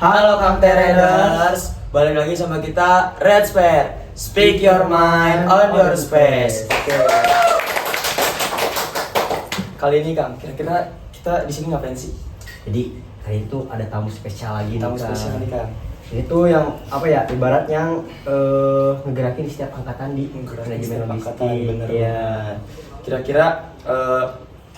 Halo Kang Tereders, balik lagi sama kita Red Spare. Speak your mind on your space. Oke. Kali ini Kang, kira-kira kita di sini ngapain sih? Jadi hari itu ada tamu spesial lagi Tamu nih, Kang. spesial nih Kang. Itu yang apa ya? Ibarat yang ngegerakin setiap angkatan di manajemen logistik. Bener. Iya. Kira-kira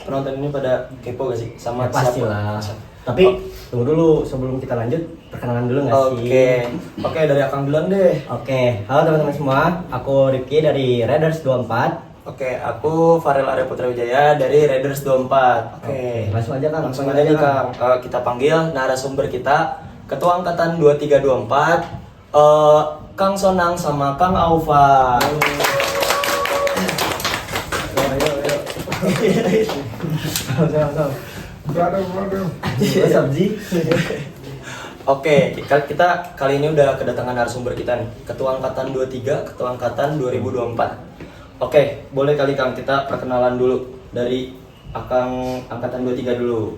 penonton ini pada kepo gak sih sama Ya, pastilah. siapa? Tapi tunggu dulu sebelum kita lanjut, perkenalan dulu nggak sih? Oke, dari Akang duluan deh. Oke, halo teman-teman semua. Aku Rifki dari Raiders 24. Oke, aku Farel Arya Putra Wijaya dari Raiders 24. Oke, langsung aja Kang. Langsung aja nih Kang. Kita panggil narasumber kita, Ketua Angkatan 2324, Kang Sonang sama Kang Aufa. Oke, kita kali ini udah kedatangan narasumber kita nih, Ketua Angkatan 23, Ketua Angkatan 2024. Oke, boleh kali Kang kita perkenalan dulu dari Akang Angkatan 23 dulu.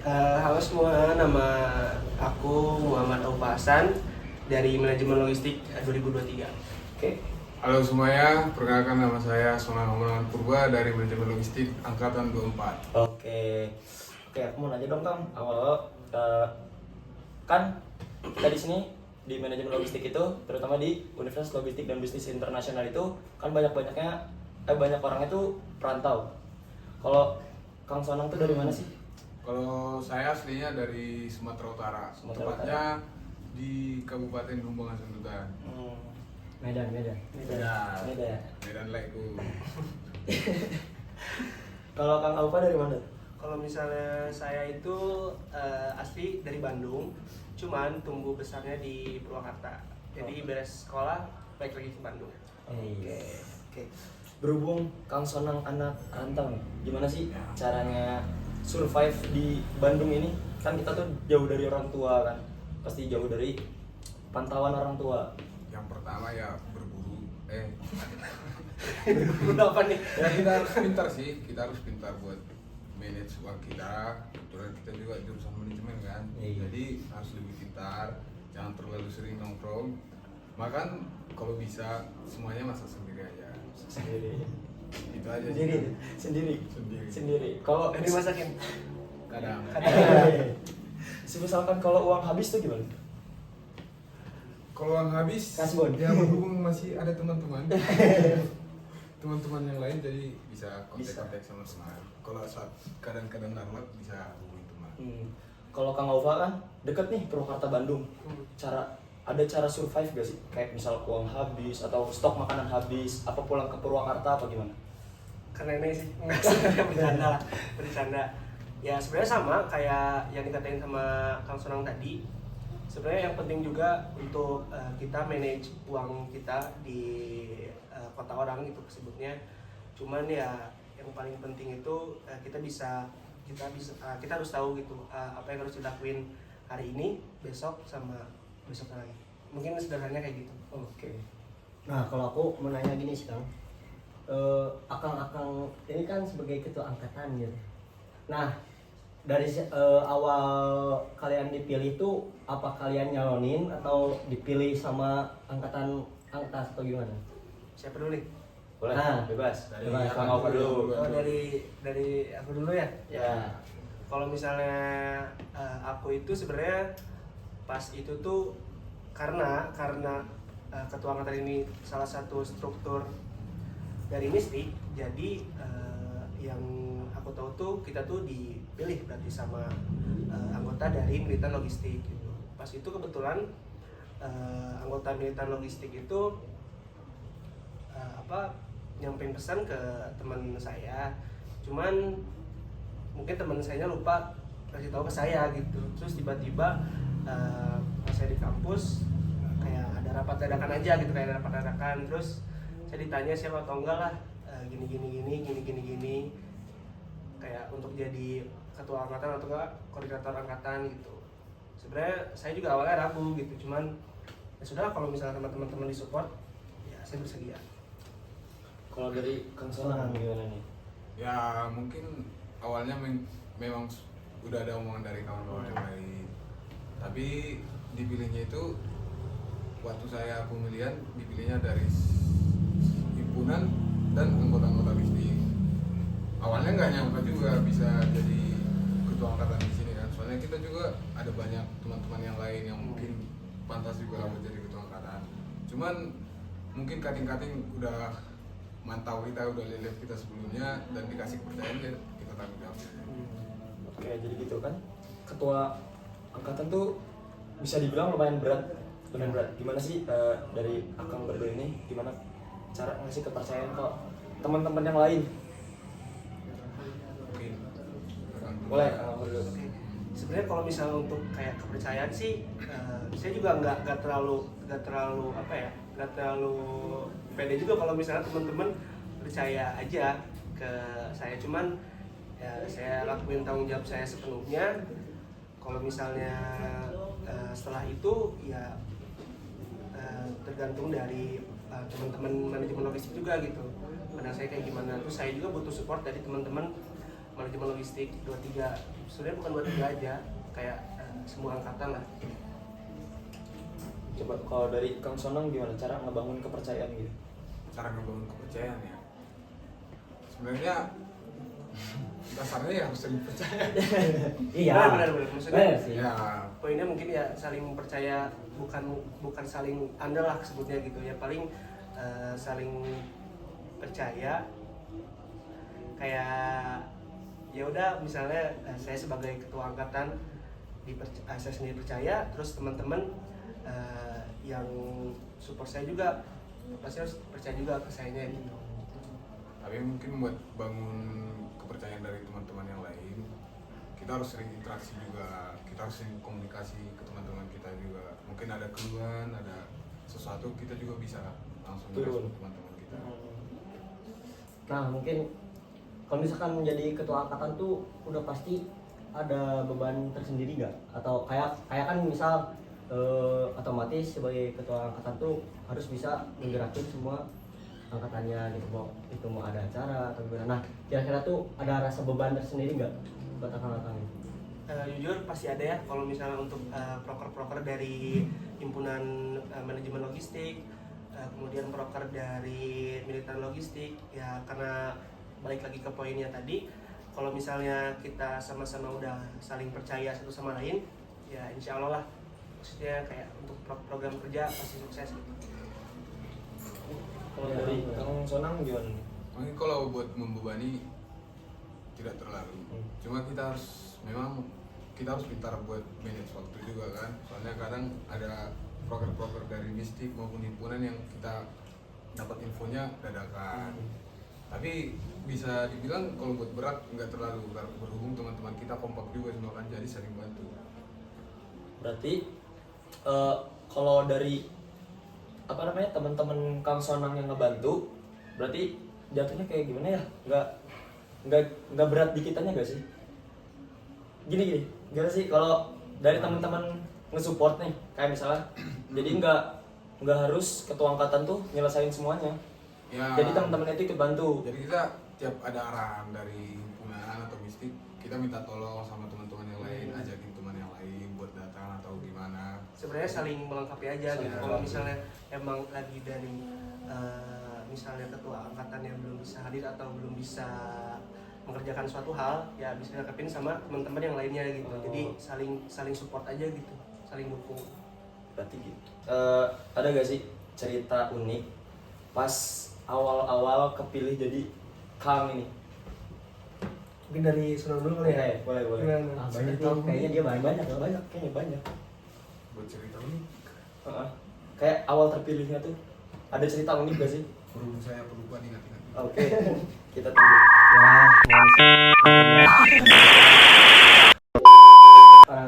Halo semua, nama aku Muhammad Aufa Hasan dari Manajemen Logistik 2023. Oke. Halo semuanya, perkenalkan nama saya Sonang Omongan Purba dari Manajemen Logistik Angkatan 24. Oke, aku mau nanya dong Kang, awal kan kita di sini di manajemen logistik itu, terutama di Universitas Logistik dan Bisnis Internasional itu kan banyak orang itu perantau. Kalau Kang Sonang tuh dari mana sih? Kalau saya aslinya dari Sumatera Utara, tepatnya di Kabupaten Lumbung Hasundutan. Medan. Medan Leku. Kalau Kang Aufa dari mana? Kalau misalnya saya itu asli dari Bandung, cuman tumbuh besarnya di Purwakarta. Jadi beres sekolah balik lagi ke Bandung. Oke. Berhubung Kang Sonang anak rantau nih, gimana sih caranya survive di Bandung ini? Kan kita tuh jauh dari orang tua kan, pasti jauh dari pantauan orang tua. Yang pertama ya berburu. Berburu apa nih? Ya kita harus pintar sih, kita harus pintar buat manage uang kita. Kebetulan kita juga jurusan manajemen kan, jadi harus lebih pintar, jangan terlalu sering nongkrong. Makan kalau bisa semuanya masak sendiri aja. Sendiri. Itu aja Sendiri. Kalau Ini masakin. kadang. misalkan kalau uang habis tuh gimana? Kalau uang habis, Kasbon. ya berhubung masih ada teman-teman yang lain, jadi bisa kontak-kontak sama teman. Kalau saat kadang-kadang darurat bisa hubungi teman. Kalau Kang Aufa kan deket nih Purwakarta Bandung. Ada cara survive gak sih? Kayak misal uang habis atau stok makanan habis, apa pulang ke Purwakarta apa gimana? Karena ini sih bercanda. Ya sebenarnya sama kayak yang dikatain sama Kang Sonang tadi. Sebenarnya yang penting juga untuk kita manage uang kita di kota orang gitu sebutnya. Cuman ya yang paling penting itu kita harus tahu gitu apa yang harus dilakuin hari ini, besok sama besok lagi. Mungkin sederhananya kayak gitu. Oke. Nah, kalau aku mau nanya gini sih Kang. Akang ini kan sebagai ketua angkatan gitu. Nah, dari awal kalian dipilih itu apa kalian nyalonin atau dipilih sama angkatan atas atau gimana? Siapa dulu nih? Boleh, Nah, bebas. Dari bebas. Kang Aufa dulu. Oh, dari aku dulu ya. Ya. Kalau misalnya aku itu sebenarnya pas itu tuh karena ketua angkatan ini salah satu struktur dari MISTIK, jadi yang aku tahu tuh kita tuh dipilih berarti sama anggota dari militan logistik gitu. Pas itu kebetulan anggota militan logistik itu nyampein pesan ke teman saya, cuman mungkin teman saya lupa kasih tahu ke saya gitu. Terus tiba-tiba pas saya di kampus kayak ada rapat dadakan aja gitu, kayak ada rapat dadakan. Terus saya ditanya siapa atau enggak lah, gini kayak untuk jadi ketua angkatan atau enggak koordinator angkatan gitu. Sebenarnya saya juga awalnya ragu gitu, cuman ya sudah, kalau misalnya teman-teman disupport ya saya bersedia. Kalau dari Kang Sonang gimana nih? Ya mungkin awalnya memang udah ada omongan dari kawan-kawan yang lain. Tapi dipilihnya itu waktu saya pemilihan dipilihnya dari himpunan dan anggota-anggota BISTIK. Awalnya nggak nyangka juga bisa jadi ketua angkatan di sini kan, soalnya kita juga ada banyak teman-teman yang lain yang mungkin pantas juga lah buat jadi ketua angkatan. Cuman mungkin kating-kating udah mantau kita, udah lihat kita sebelumnya dan dikasih kepercayaan ya kita tanggung jawab. Oke, jadi gitu kan. Ketua angkatan tuh bisa dibilang lumayan berat. Gimana sih dari Akang berdua ini gimana cara ngasih kepercayaan ke teman-teman yang lain? Mungkin Boleh Akang berdua. Sebenarnya kalau misalnya untuk kayak kepercayaan sih, saya juga nggak terlalu pede juga kalau misalnya teman-teman percaya aja ke saya. Cuman ya saya lakuin tanggung jawab saya sepenuhnya. Kalau misalnya setelah itu ya tergantung dari teman-teman manajemen logistik juga gitu. Pandang saya kayak gimana, terus saya juga butuh support dari teman-teman manajemen logistik 23. Sebenarnya bukan 23 aja, kayak semua angkatan lah. Coba kalau dari Kang Sonang gimana cara ngebangun kepercayaan gitu? cara ngebangun kepercayaan ya. Sebenarnya dasarnya ya harus saling percaya. Iya. Benar. Maksudnya Benar sih. Ya, poinnya mungkin ya saling percaya, bukan saling andal lah sebutnya gitu ya, paling saling percaya. Kayak ya udah misalnya saya sebagai ketua angkatan saya sendiri percaya, terus teman-teman yang support saya juga pasti harus percaya juga ke sayanya gitu. tapi mungkin buat bangun kepercayaan dari teman-teman yang lain, kita harus sering interaksi juga, kita harus sering komunikasi ke teman-teman kita juga. Mungkin ada keluhan, ada sesuatu, kita juga bisa langsung Turun. merespon teman-teman kita. Nah mungkin kalau misalkan menjadi ketua angkatan tuh udah pasti ada beban tersendiri nggak? Atau kayak kan misal otomatis sebagai ketua angkatan tuh harus bisa menggerakin semua angkatannya gitu, itu mau ada acara atau gimana. Nah kira-kira tuh ada rasa beban tersendiri nggak buat angkatan? Jujur pasti ada ya, kalau misalnya untuk proker-proker dari himpunan manajemen logistik, kemudian proker dari militan logistik ya, karena balik lagi ke poinnya tadi, kalau misalnya kita sama-sama udah saling percaya satu sama lain ya insya Allah lah, maksudnya kayak untuk program kerja pasti sukses gitu. Kalau dari Kang Sonang gimana nih? Mungkin kalau buat membebani tidak terlalu, cuma kita harus pintar buat manage waktu juga kan, soalnya kadang ada proker-proker dari mistik maupun himpunan yang kita dapat infonya dadakan. Tapi bisa dibilang kalau buat berat nggak terlalu, berhubung teman-teman kita kompak juga semua kan, jadi saling bantu. Berarti kalau dari teman-teman Kang Sonang yang ngebantu, berarti jatuhnya kayak gimana ya? Nggak berat di kitanya gak sih? Gini, gimana sih kalau dari teman-teman nge-support nih, kayak misalnya, jadi nggak harus ketua angkatan tuh nyelesain semuanya. Ya, Jadi teman-teman itu ikut bantu. jadi kita tiap ada arahan dari himpunan atau mistik, kita minta tolong sama teman-teman yang lain, ajakin teman yang lain buat datang atau gimana. Sebenarnya saling melengkapi aja Saling gitu. Kalau melengkapi. misalnya emang lagi dari misalnya ketua angkatan yang belum bisa hadir atau belum bisa mengerjakan suatu hal, ya bisa dilengkapin sama teman-teman yang lainnya gitu. Jadi saling support aja gitu, saling dukung. Berarti gitu. Ada gak sih cerita unik pas awal-awal kepilih jadi Kang ini? Mungkin dari Sonang dulu kali ya. Boleh. Ah, banyak nih, kayaknya dia banyak. Kayaknya banyak. Buat cerita ini, Kayak awal terpilihnya tuh ada cerita unik gak sih? berhubung saya pelupa ingat-ingat. Oke, kita tunggu.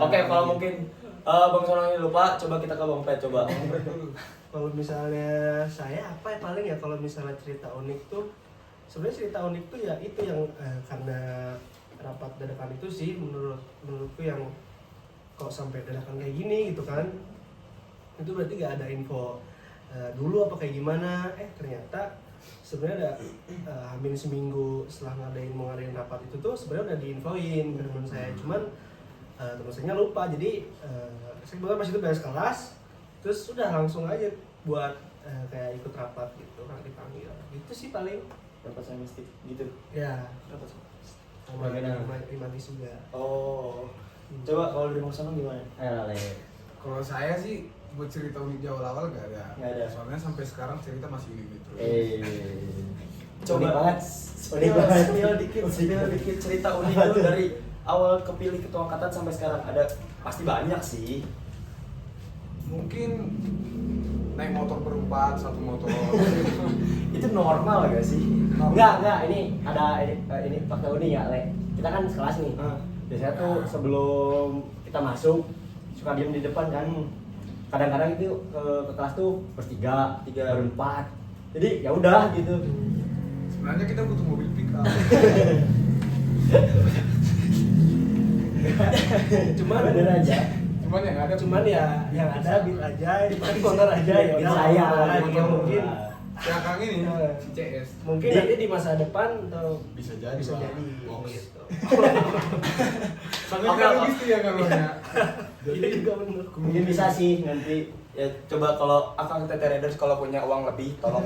Oke, kalau mungkin Bang Sonang ini lupa, coba kita ke Bang Pet, coba. Kalau misalnya saya apa ya, paling ya kalau misalnya cerita unik tuh, sebenarnya cerita unik tuh ya itu yang karena rapat dadakan itu sih, menurutku yang kok sampai dadakan kayak gini gitu kan, itu berarti gak ada info dulu apa kayak gimana. Ternyata sebenarnya ada hampir seminggu setelah mau ngadain rapat itu tuh sebenarnya udah diinfoin ke teman saya. Cuman teman saya lupa, jadi saya kebetulan pas itu beres kelas, terus sudah langsung aja buat kayak ikut rapat gitu, orang dipanggil gitu sih paling. Dapat semestik gitu. Ya, Dapat. sama Bagaimana? Imanis juga. Oh. Coba kalau dari Bang Sonong gimana? Ayo, Le. Kalau saya sih buat cerita unik di awal-awal gak ada. Nggak ada. Soalnya sampai sekarang cerita masih unik terus. Coba. Unik banget. Unik Spill, banget. spill dikit cerita unik itu dari awal kepilih ketua angkatan sampai sekarang. Ada pasti banyak sih. Mungkin naik motor berempat, satu motor. Itu normal gak sih? Enggak, ini ada ini fakta unik ya, Le. Kita kan sekelas nih. Ah. Biasanya tuh sebelum kita masuk suka diem di depan kan. Kadang-kadang itu ke kelas tuh bertiga, berempat. Jadi ya udah gitu. Sebenarnya kita butuh mobil pick up. Cuman Bener aja. Cuman yang ada yang ada bil aja, di motor aja ya. Bil udah, saya, lagi motor. mungkin si Akang ini, Iya. si CS. mungkin nanti di masa depan atau Bisa jadi. bisa Bang. jadi Box. gitu. Sampai Oke, kan oke. gitu ya kalau ya. Itu juga benar. Mungkin bisa sih nanti Ya coba kalau Akang TT Raiders kalau punya uang lebih tolong.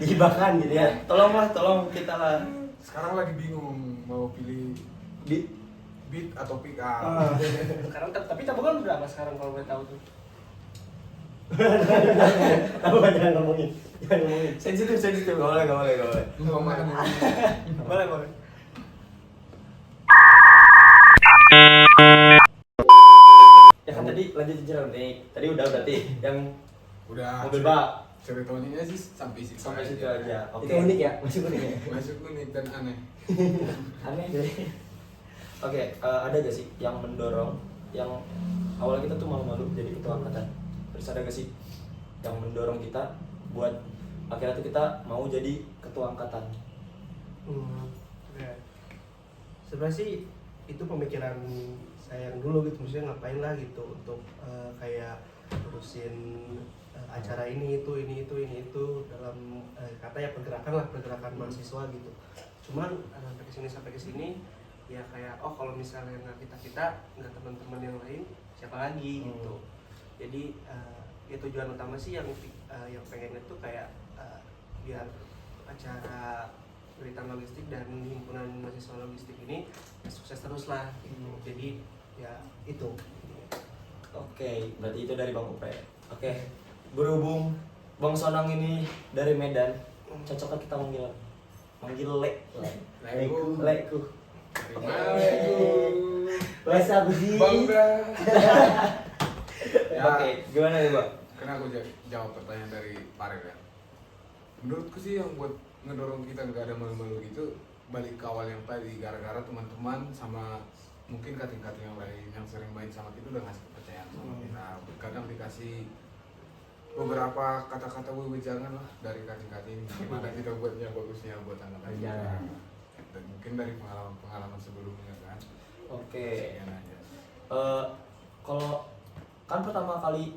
dihibahkan gitu ya. Ya, tolong kita lah. Sekarang lagi bingung mau pilih Di beat atau pick Ah, up. sekarang tapi tabungan berapa sekarang kalau boleh tahu tuh? Tahu kan jangan ngomongin. Jangan ngomongin. sensitif gak boleh. Lu mana nih? Boleh. Ya kan tadi lanjut aja nih. Tadi udah berarti yang Udah. mobil bak Ceritanya sih sampai situ. sampai situ aja. Itu unik ya, masih unik ya. Masuk unik dan aneh. Aneh deh. Oke, ada gak sih yang mendorong yang awalnya kita tuh malu-malu jadi ketua angkatan? Terus ada gak sih yang mendorong kita buat akhirnya tuh kita mau jadi ketua angkatan? Oke. Sebenarnya sih itu pemikiran saya yang dulu gitu, maksudnya ngapain lah gitu untuk kayak urusin acara ini itu dalam kata ya pergerakan mahasiswa gitu. Cuman sampai kesini ya kayak kalau misalnya nggak kita nggak teman-teman yang lain siapa lagi gitu. Jadi ya tujuan utama sih yang pengen itu kayak biar acara Beritan Logistik dan himpunan mahasiswa logistik ini sukses terus lah gitu. Jadi ya itu. Oke, berarti itu dari Bang Upre. Oke, berhubung Bang Sonang ini dari Medan, cocoknya kita manggil Le. Leku. Bahasa Budi. Bangga. Ya, Oke, gimana nih Bang? Karena aku jawab pertanyaan dari Parel ya. Menurutku sih yang buat ngedorong kita nggak ada malu-malu gitu, balik ke awal yang tadi, gara-gara teman-teman sama mungkin kating-kating yang lain yang sering main sama kita udah ngasih kepercayaan sama kita. Kadang dikasih beberapa kata-kata wejangan lah dari kating-kating gimana kita buatnya bagusnya buat angkatan kita. Dan mungkin dari pengalaman sebelumnya kan. Oke. Sekian aja. Kalau kan pertama kali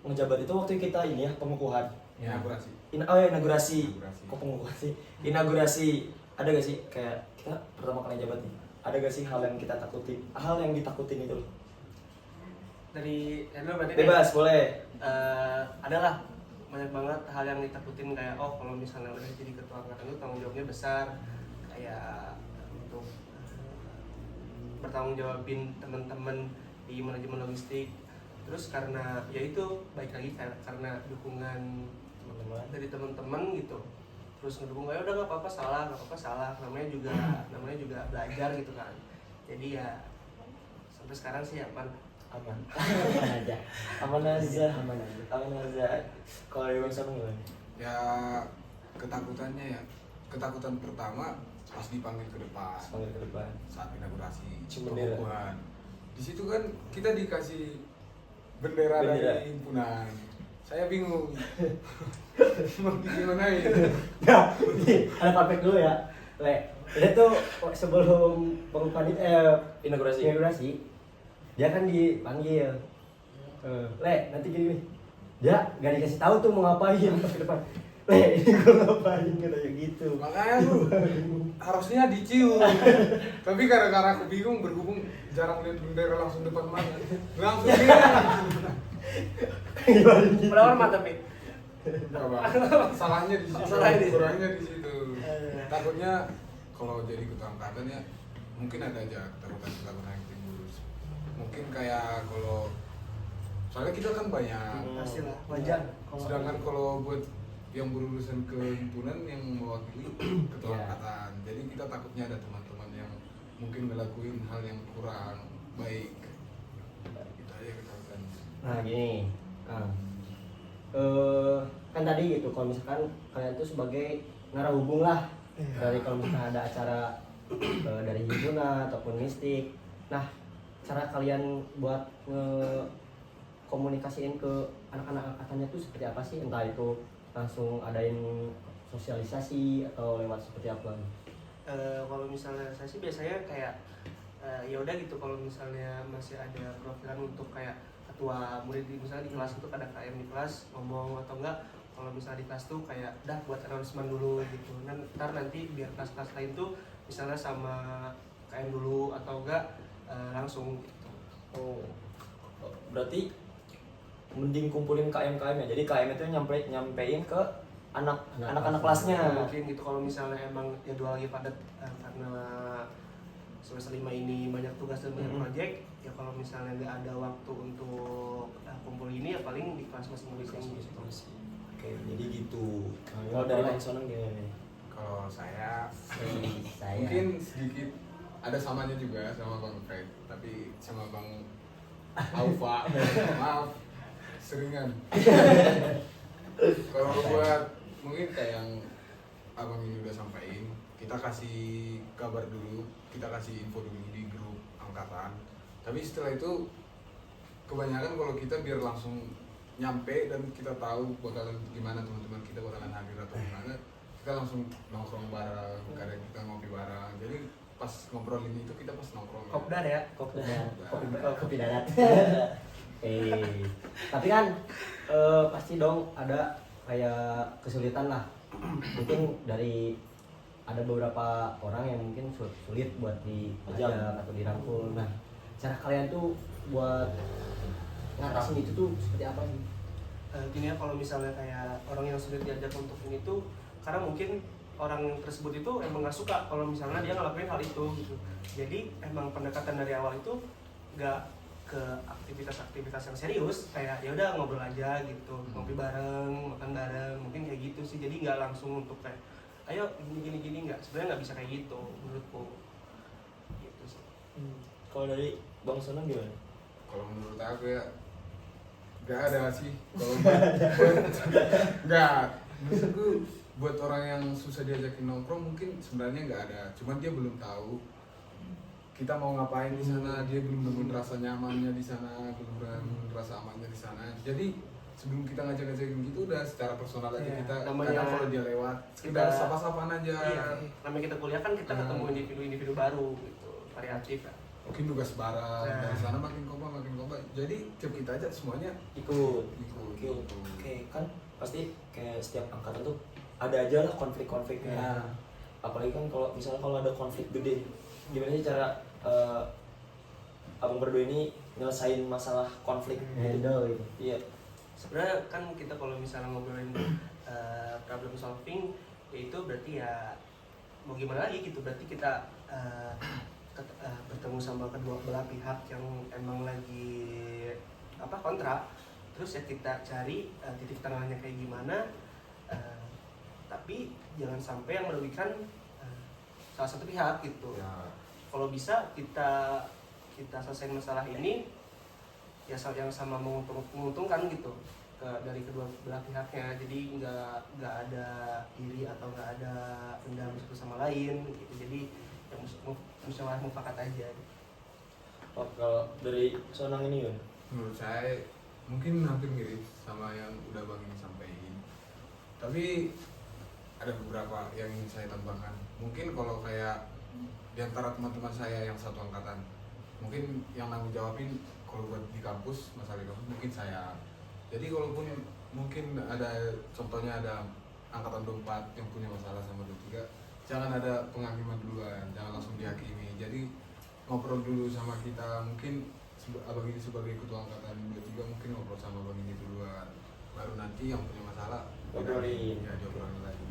ngejabat itu waktu kita ini ya pengukuhan. Inaugurasi. Inaugurasi. Inaugurasi. Kok pengukuhan sih? Inaugurasi. Ada gak sih kayak kita pertama kali jabat nih? Ada gak sih hal yang kita takutin? Hal yang ditakutin itu loh. Dari dulu berarti Bebas, boleh. adalah banyak banget hal yang ditakutin kayak kalau misalnya udah jadi ketua angkatan itu tanggung jawabnya besar, kayak untuk bertanggung jawabin teman-teman di manajemen logistik. Terus karena ya itu baik lagi karena dukungan Teman-teman. dari teman-teman gitu, terus ngedukung udah nggak apa-apa salah, namanya juga belajar gitu kan. Jadi ya sampai sekarang sih aman. Aman. Aman aja. Aman aja. Kalau dari Bang Sonong gimana? Ya ketakutannya ya, ketakutan pertama pas dipanggil ke depan Panggil ke depan. saat inaugurasi Cium bendera. pengukuhan. Di situ kan kita dikasih bendera Bendera. dari himpunan. Saya bingung mau gimana ya. Nah, ini ada perfect dulu ya. Le, dia tuh sebelum pengukuhan inaugurasi, dia kan dipanggil. Le, nanti gini nih. Dia gak dikasih tahu tuh mau ngapain pas ke depan. ini gue ngapain katanya gitu. Makanya lu harusnya dicium. Tapi gara-gara aku bingung, berhubung jarang lihat bendera langsung depan mata, langsung Gimana gitu? Berapa tapi? salahnya di situ, Salahnya di situ. kurangnya di situ. Takutnya kalau jadi ketua angkatan ya mungkin ada aja ketakutan yang timbul. Mungkin kayak kalau soalnya kita kan banyak. Pastilah, wajar. Sedangkan kalau buat yang berurusan ke himpunan yang mewakili ketua Iya. angkatan, jadi kita takutnya ada teman-teman yang mungkin ngelakuin hal yang kurang baik. Itu aja ketakutan. Nah gini, Kang. Kan tadi gitu, kalau misalkan kalian tuh sebagai narahubung lah dari kalau misalkan ada acara dari himpunan ataupun mistik. Nah, cara kalian buat komunikasiin ke anak-anak angkatannya tuh seperti apa sih? Entah itu langsung adain sosialisasi atau lewat seperti apa? Kalau misalnya saya sih biasanya kayak ya udah gitu, kalau misalnya masih ada perwakilan untuk kayak ketua murid misalnya di kelas itu ada KM di kelas ngomong, atau enggak kalau misalnya di kelas tuh kayak dah buat announcement dulu gitu, ntar nanti biar kelas-kelas lain tuh misalnya sama KM dulu atau enggak langsung gitu. Oh, berarti mending kumpulin KM-KM ya. Jadi KM itu nyampein ke anak-anak kelasnya. Mungkin gitu kalau misalnya emang jadwal lagi padat karena semester 5 ini banyak tugas dan banyak project, ya kalau misalnya nggak ada waktu untuk kumpul ini ya paling di kelas masing-masing gitu. Oke, jadi gitu. Kalau dari Bang Sonang gimana nih? Kalau saya Saya. mungkin sedikit ada samanya juga sama Bang Fred, tapi sama Bang Aufa maaf seringan. Kalau buat mungkin kayak yang abang ini udah sampaikan, kita kasih kabar dulu, kita kasih info dulu di grup angkatan. Tapi setelah itu kebanyakan kalau kita biar langsung nyampe dan kita tahu bakalan gimana teman-teman kita bakalan hadir atau gimana, kita langsung nongkrong bareng, kadang kita ngopi bareng. Jadi pas ngobrol ini itu kita pas nongkrong. Kopdar ya. Kopi darat. Tapi kan pasti dong ada kayak kesulitan lah. Mungkin dari ada beberapa orang yang mungkin sulit buat diajak atau dirangkul. Nah, cara kalian tuh buat ngatasin itu tuh seperti apa sih? Gini ya, kalau misalnya kayak orang yang sulit diajak untuk ini tuh karena mungkin orang tersebut itu emang nggak suka kalau misalnya dia ngelakuin hal itu gitu. Jadi emang pendekatan dari awal itu nggak ke aktivitas-aktivitas yang serius, kayak ya udah ngobrol aja gitu, ngopi bareng, makan bareng, mungkin kayak gitu sih. Jadi nggak langsung untuk kayak ayo gini nggak, sebenarnya nggak bisa kayak gitu menurutku gitu sih. Kalau dari Bang Sonang gimana? Kalau menurut aku ya nggak ada sih. Kalau buat nggak, maksudku buat orang yang susah diajakin nongkrong mungkin sebenarnya nggak ada, cuman dia belum tahu kita mau ngapain di sana, dia belum nemuin rasa nyamannya di sana, belum nemuin rasa amannya di sana. Jadi sebelum kita ngajak-ngajakin gitu udah secara personal aja Iya, kita namanya kadang kalau dia lewat sekedar kita- sapa-sapaan aja. Iya, namanya kita kuliah kan kita ketemu individu-individu baru gitu, variatif kan. Mungkin tugas bareng Nah. dari sana makin kompak. Jadi tiap kita aja semuanya Ikut. ikut. Oke, kan pasti kayak setiap angkatan tuh ada aja lah konflik-konfliknya. Ya. Apalagi kan kalau misalnya kalau ada konflik gede, gimana sih cara abang berdua ini nyelesain masalah konflik Handle gitu. Iya. Sebenarnya kan kita kalau misalnya ngobrolin problem solving, ya itu berarti ya mau gimana lagi gitu, berarti kita bertemu sama kedua belah pihak yang emang lagi kontra, terus ya kita cari titik tengahnya kayak gimana, tapi jangan sampai yang merugikan salah satu pihak gitu. Ya. Kalau bisa kita selesaiin masalah ini ya yang sama menguntungkan gitu dari kedua belah pihaknya. Jadi nggak ada iri atau nggak ada dendam satu sama lain gitu. Jadi yang musyawarah mufakat aja gitu. Oh, kalau dari Sonang ini kan? Menurut saya mungkin hampir mirip sama yang udah Bang ini sampaikan. Tapi ada beberapa yang ingin saya tambahkan. Mungkin kalau kayak di antara teman-teman saya yang satu angkatan, mungkin yang nanggung jawabin kalau buat di kampus, masalah di kampus mungkin saya. Jadi walaupun mungkin ada contohnya ada angkatan 24 yang punya masalah sama 23, jangan ada penghakiman duluan, jangan langsung dihakimi. Jadi ngobrol dulu sama kita, mungkin abang ini sebagai ketua angkatan 23 mungkin ngobrol sama abang ini duluan, baru nanti yang punya masalah Obrolin. ya diobrolin lagi.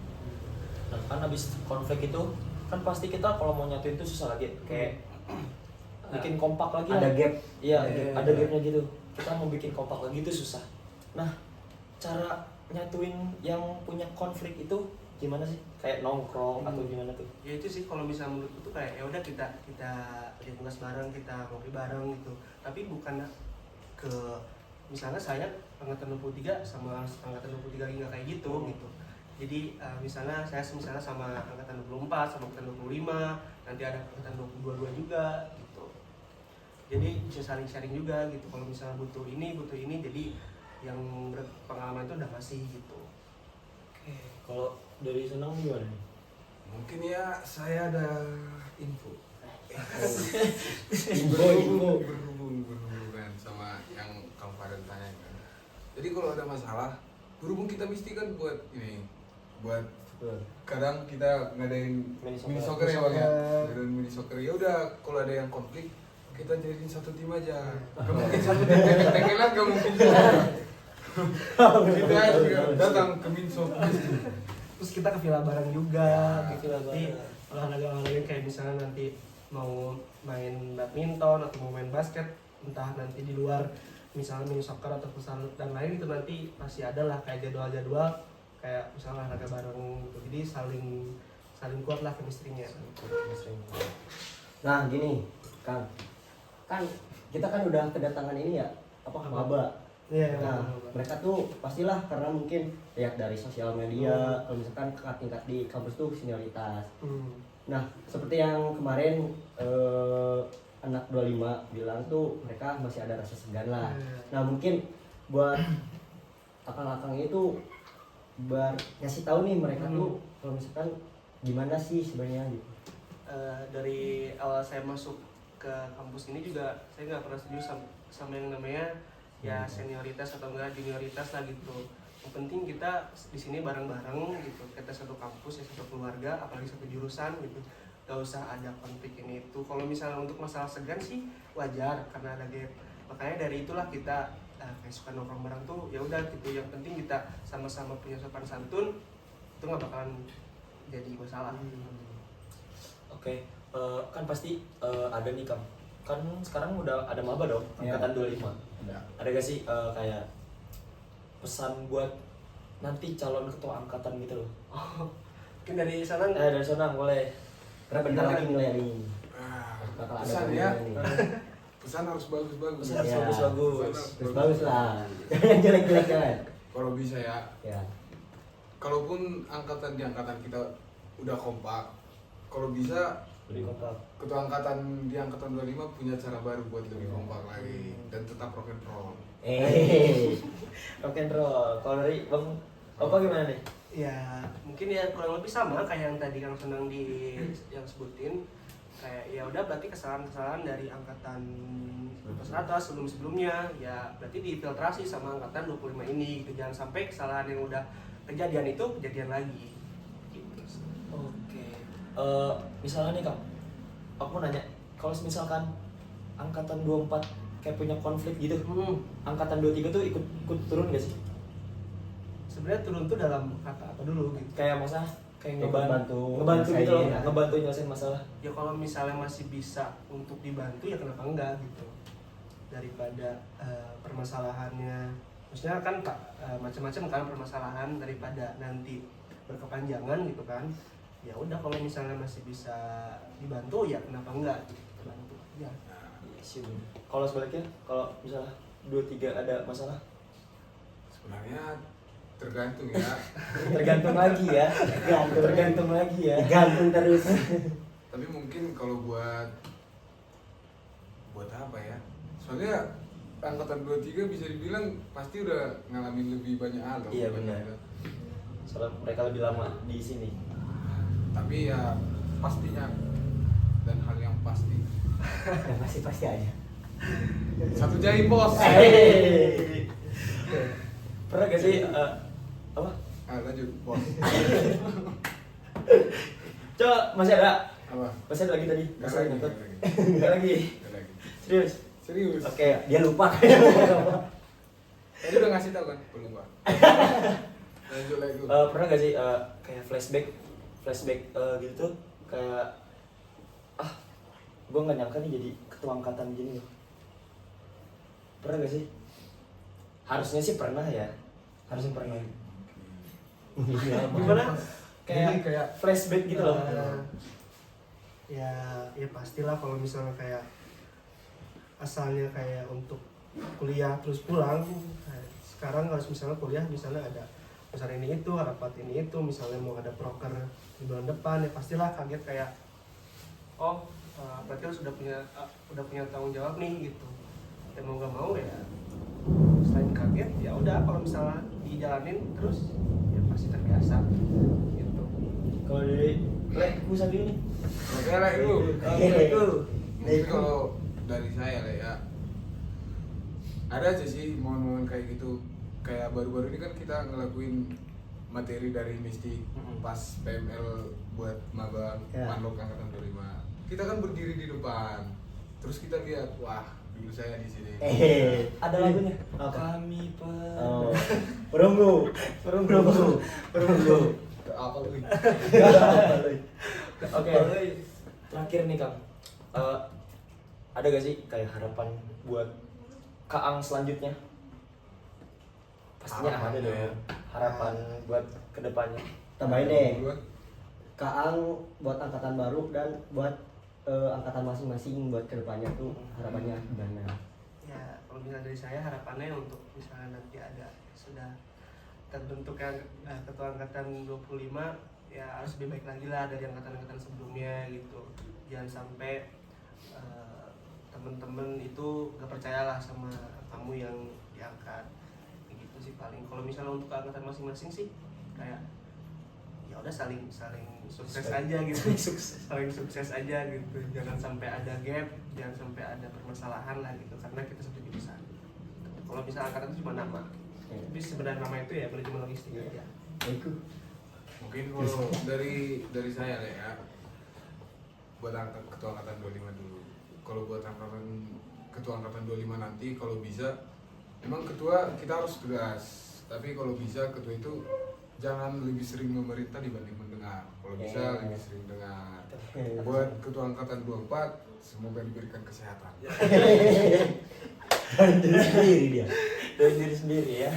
Nah kan habis konflik itu kan pasti kita kalau mau nyatuin itu susah lagi, kayak bikin kompak lagi Ada lah. gap. Iya, Iya. ada gapnya gitu. Kita mau bikin kompak lagi itu susah. Nah, cara nyatuin yang punya konflik itu gimana sih? Kayak nongkrong atau gimana tuh? Ya itu sih kalau misalnya menurutku tuh kayak ya udah kita kerja tugas bareng, kita ngopi bareng gitu. Tapi bukan ke misalnya saya angkatan 23 sama angkatan 23 lagi nggak kayak gitu gitu. Jadi misalnya saya sama angkatan 24 sama angkatan 25, nanti ada angkatan 22 juga gitu. Jadi bisa saling sharing juga gitu. Kalau misalnya butuh ini, jadi yang berpengalaman itu udah ngasih gitu. Oke, kalau dari Senang gimana nih? Mungkin ya saya ada info. Info. berhubungan sama yang Kang Farel tanyakan. Jadi kalau ada masalah, berhubung kita mesti kan buat ini, buat kadang kita ngadain Mini mini soccer. soccer ya bang ya, ngadain mini soccer ya udah kalau ada yang konflik kita jadiin satu tim aja. Gak mungkin satu tim tenggelan, gak mungkin juga. Kita juga datang ke Minso. Terus kita ke villa bareng juga Ya, gitu. villa Nanti olahraga kayak misalnya nanti mau main badminton atau mau main basket, entah nanti di luar misalnya mini soccer atau futsal dan lain itu nanti pasti ada lah kayak jadwal-jadwal kayak misalnya olahraga bareng gitu. Jadi saling kuat lah chemistry-nya. Nah gini Kang, kan kita kan udah kedatangan ini ya apa maba. Iya. Nah mereka tuh pastilah karena mungkin lihat dari sosial media, kalau misalkan tingkat di kampus tuh senioritas. Nah seperti yang kemarin anak 25 bilang tuh mereka masih ada rasa segan lah. Nah mungkin buat akang-akang itu ngasih tahu nih mereka tuh kalau misalkan gimana sih sebenarnya gitu. Dari awal saya masuk ke kampus ini juga saya nggak pernah setuju sama yang namanya ya senioritas atau enggak junioritas lah gitu. Yang penting kita di sini bareng-bareng gitu. Kita satu kampus ya, satu keluarga, apalagi satu jurusan gitu. Gak usah ada konflik ini itu. Kalau misalnya untuk masalah segan sih wajar karena ada gap. Makanya dari itulah kita kayak suka nongkrong bareng tuh ya udah gitu. Yang penting kita sama-sama punya sopan santun, itu nggak bakalan jadi masalah. Oke, kan pasti ada nih Kang. Kan sekarang udah ada maba dong, Iya. angkatan 25. Ya. Ada gak sih kayak pesan buat nanti calon ketua angkatan gitu loh? Mungkin dari sana Dari Senang boleh. Karena bentar lagi nilai nih. Bakal ada Pesan ya, pemilihan nih. pesan harus bagus-bagus. Pesan harus Iya. bagus-bagus. Terus bagus lah. Jangan jelek-jelek jangan. Kalau bisa ya, Ya. kalaupun di angkatan kita udah kompak, kalau bisa Lebih kompak. ketua angkatan di angkatan 25 punya cara baru buat lebih kompak lagi dan tetap rock and roll. Rock and roll. Kalau dari Bang apa gimana nih? ya mungkin ya kurang lebih sama kayak yang tadi Kang Senang yang sebutin kayak ya udah berarti kesalahan-kesalahan dari angkatan atas sebelumnya ya berarti difiltrasi sama angkatan 25 ini gitu. Jangan sampai kesalahan yang udah kejadian itu kejadian lagi gitu. Oke. Misalnya nih Kang, aku mau nanya, kalau misalkan angkatan 24 kayak punya konflik gitu, angkatan 23 tuh ikut turun gak sih? Sebenarnya turun tuh dalam kata apa dulu gitu. Kayak masalah kayak Ikut ngebantu nyelesain gitu loh, ya. ngebantu nyelesain masalah. Ya kalau misalnya masih bisa untuk dibantu ya kenapa enggak gitu. Daripada permasalahannya maksudnya kan macam-macam kan permasalahan, daripada nanti berkepanjangan gitu kan. Ya udah kalau misalnya masih bisa dibantu ya kenapa enggak gitu, kita bantu ya. Iya sih. Kalau sebaliknya, kalau misalnya 23 ada masalah, Sebenarnya tergantung ya. tergantung lagi ya. Tergantung lagi ya. Digantung terus. Tapi mungkin kalau buat apa ya? Soalnya angkatan 23 bisa dibilang pasti udah ngalamin lebih banyak hal. Iya, benar. Soalnya mereka lebih lama di sini. Tapi ya pastinya dan hal yang pasti Ya pasti aja. satu jari bos. Pernah gak sih apa? Lanjut bos. Coba masih ada? Apa? Masih ada lagi tadi? Nggak Masih lagi, ada nggak? nggak lagi. Nggak lagi. Nggak lagi. Serius? Serius. Oke. Dia lupa. Tadi udah ngasih tau kan? Belum pak. Lanjut lagi. Pernah gak sih kayak flashback gitu tuh kayak gue nggak nyangka nih jadi ketua angkatan gini loh. Pernah gak sih? Harusnya sih pernah ya. Harusnya pernah. Gimana? Jadi Kayak flashback gitu loh. Ya pastilah kalau misalnya kayak asalnya kayak untuk kuliah terus pulang, sekarang harus misalnya kuliah misalnya ada misalnya ini itu rapat ini itu misalnya mau ada proker di bulan depan, ya pastilah kaget kayak berarti lo udah punya tanggung jawab nih gitu. Ya mau nggak mau ya selain kaget ya udah kalau misalnya dijalanin terus ya pasti terbiasa gitu. Kalau dari gue sendiri nih. Oke lah itu. Mungkin kalau dari saya lah ya, ada aja sih momen-momen kayak gitu. Kayak baru-baru ini kan kita ngelakuin materi dari Mistik pas PML buat maba Manlok angkatan 25. Kita kan berdiri di depan, terus kita lihat, wah dulu saya di sini. Ada lagunya. Apa? Kami Perunggu. Apa lu? Oke. Terakhir nih Kang. Ada gak sih kayak harapan buat Kaang selanjutnya? Pastinya ada dong. Harapan buat kedepannya. Tambahin deh. Kaang buat angkatan baru dan buat angkatan masing-masing buat kedepannya tuh harapannya gimana? Ya kalau misalnya dari saya harapannya untuk misalnya nanti ada sudah terbentuknya ketua angkatan 25 ya harus lebih baik lagi lah dari angkatan-angkatan sebelumnya gitu. Jangan sampai temen-temen itu gak percayalah sama kamu yang diangkat gitu sih paling. Kalau misalnya untuk angkatan masing-masing sih kayak ya udah saling sukses aja gitu. Saling sukses aja gitu, jangan sampai ada gap, jangan sampai ada permasalahan lah gitu, karena kita satu jurusan. Kalau misalnya angkatan itu cuma nama, tapi sebenarnya nama itu ya manajemen logistik aja. Mungkin kalau dari saya lah ya, buat ketua angkatan 25 dulu. Kalau buat ketua angkatan 25 nanti kalau bisa, memang ketua kita harus tegas, tapi kalau bisa ketua itu jangan lebih sering memerintah dibanding mendengar. Kalau bisa lebih sering dengar. Buat ketua angkatan 24, semoga diberikan kesehatan. Dari diri sendiri ya.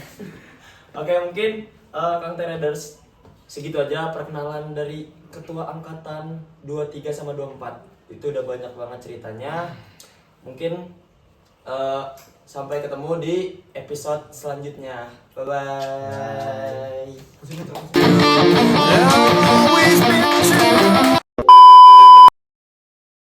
Oke, mungkin Kang Teraders segitu aja perkenalan dari ketua angkatan 23 sama 24. Itu udah banyak banget ceritanya. Mungkin sampai ketemu di episode selanjutnya. Bye bye.